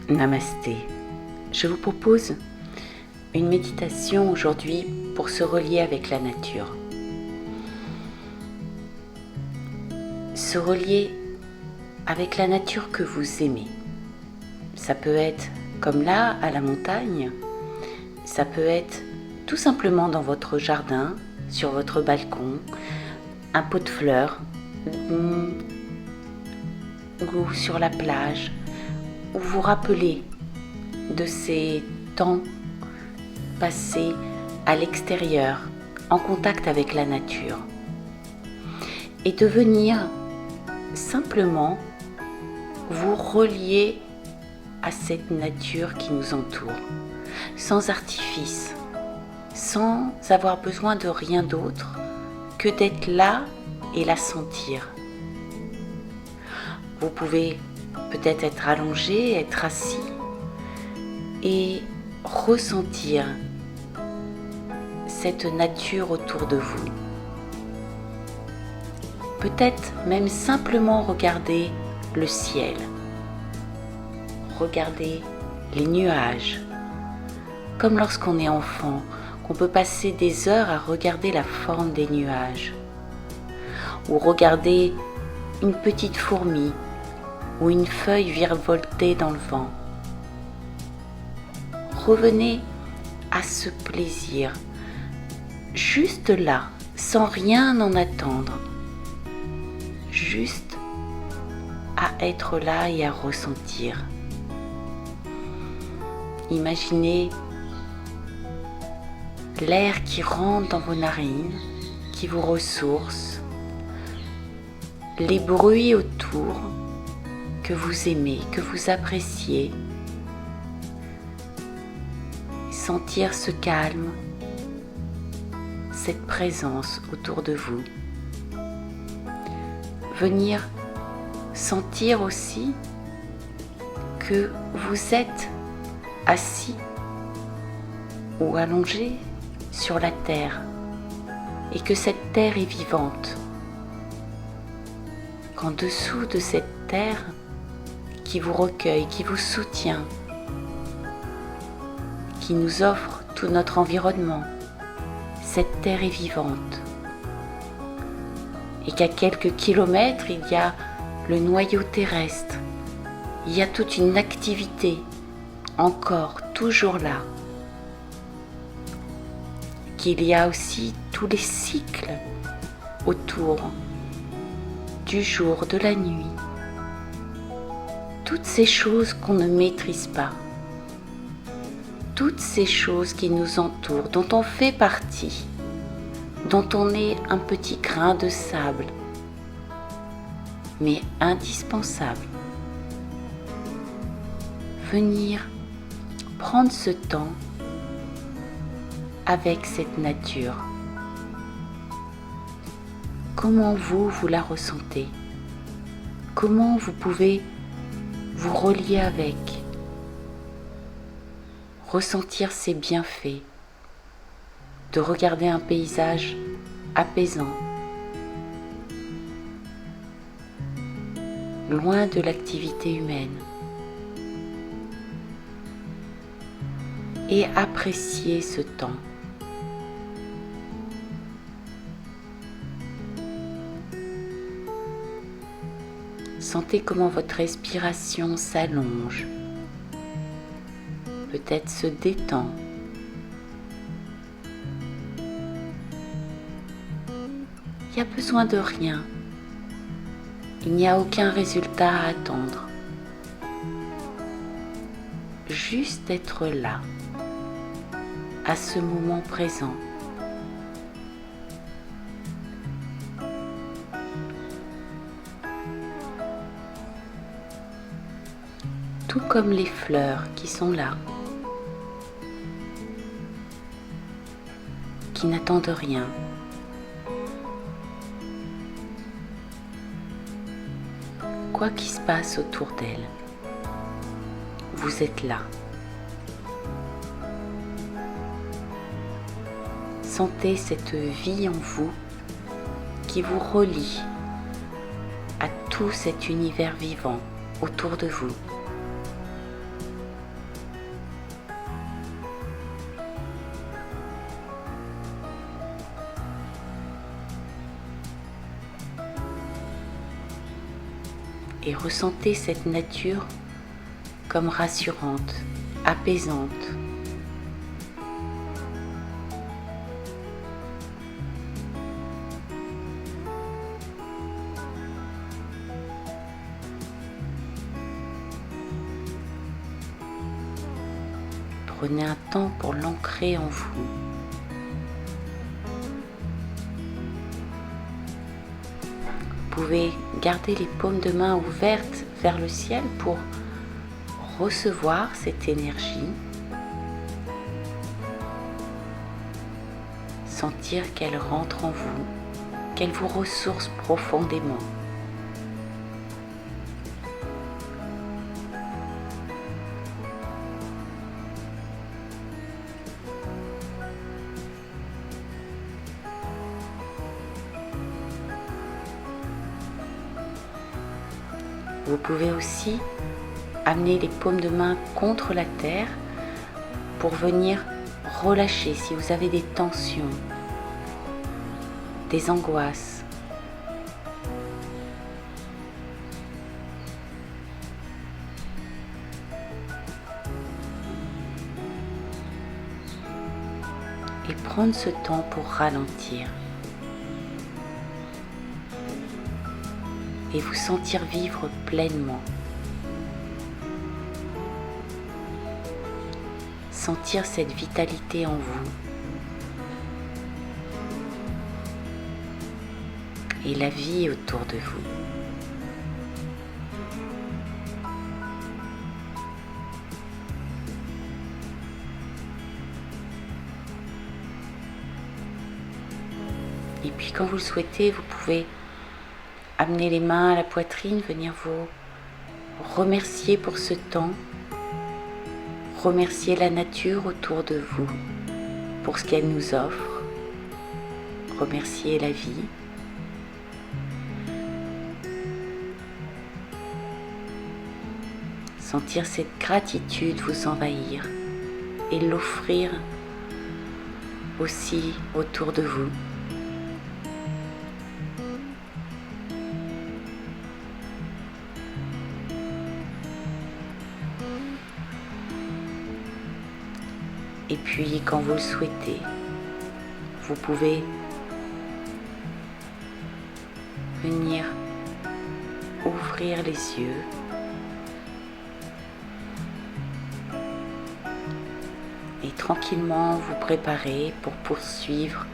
Namasté. Je vous propose une méditation aujourd'hui pour se relier avec la nature. Se relier avec la nature que vous aimez. Ça peut être comme là, à la montagne. Ça peut être tout simplement dans votre jardin, sur votre balcon, un pot de fleurs, ou sur la plage, où vous rappelez de ces temps passés à l'extérieur, en contact avec la nature. Et de venir simplement vous relier à cette nature qui nous entoure, sans artifice, sans avoir besoin de rien d'autre que d'être là et la sentir. Vous pouvez peut-être être allongé, être assis et ressentir cette nature autour de vous. Peut-être même simplement regarder le ciel, regarder les nuages, comme lorsqu'on est enfant, qu'on peut passer des heures à regarder la forme des nuages, ou regarder une petite fourmi ou une feuille virevolter dans le vent. Revenez à ce plaisir, juste là, sans rien en attendre, juste à être là et à ressentir. Imaginez l'air qui rentre dans vos narines, qui vous ressource, les bruits autour que vous aimez, que vous appréciez. Sentir ce calme, cette présence autour de vous. Venir sentir aussi que vous êtes assis ou allongé sur la terre et que cette terre est vivante. Qu'en dessous de cette terre qui vous recueille, qui vous soutient, qui nous offre tout notre environnement, cette terre est vivante. Et qu'à quelques kilomètres, il y a le noyau terrestre. Il y a toute une activité, encore, toujours là. Qu'il y a aussi tous les cycles autour du jour, de la nuit. Toutes ces choses qu'on ne maîtrise pas. Toutes ces choses qui nous entourent, dont on fait partie, dont on est un petit grain de sable, mais indispensable. Venir prendre ce temps avec cette nature. Comment vous la ressentez? Comment vous pouvez vous relier avec? Ressentir ses bienfaits, de regarder un paysage apaisant, loin de l'activité humaine, et apprécier ce temps. Sentez comment votre respiration s'allonge, peut-être se détend. Il n'y a besoin de rien. Il n'y a aucun résultat à attendre. Juste être là, à ce moment présent. Tout comme les fleurs qui sont là, qui n'attendent rien. Quoi qu'il se passe autour d'elles, vous êtes là. Sentez cette vie en vous qui vous relie à tout cet univers vivant autour de vous. et ressentez cette nature comme rassurante, apaisante. Prenez un temps pour l'ancrer en vous. Vous pouvez garder les paumes de main ouvertes vers le ciel pour recevoir cette énergie. Sentir qu'elle rentre en vous, qu'elle vous ressource profondément. Vous pouvez aussi amener les paumes de main contre la terre pour venir relâcher si vous avez des tensions, des angoisses. Et prendre ce temps pour ralentir. Et vous sentir vivre pleinement. Sentir cette vitalité en vous. Et la vie autour de vous. Et puis quand vous le souhaitez, vous pouvez amener les mains à la poitrine, venir vous remercier pour ce temps, remercier la nature autour de vous pour ce qu'elle nous offre, remercier la vie. Sentir cette gratitude vous envahir et l'offrir aussi autour de vous. Et puis, quand vous le souhaitez, vous pouvez venir ouvrir les yeux et tranquillement vous préparer pour poursuivre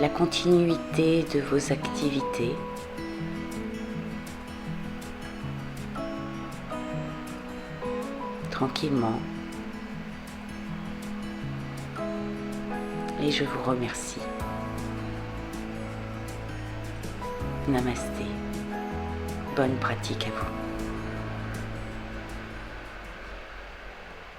la continuité de vos activités. Tranquillement. Et je vous remercie. Namasté. Bonne pratique à vous.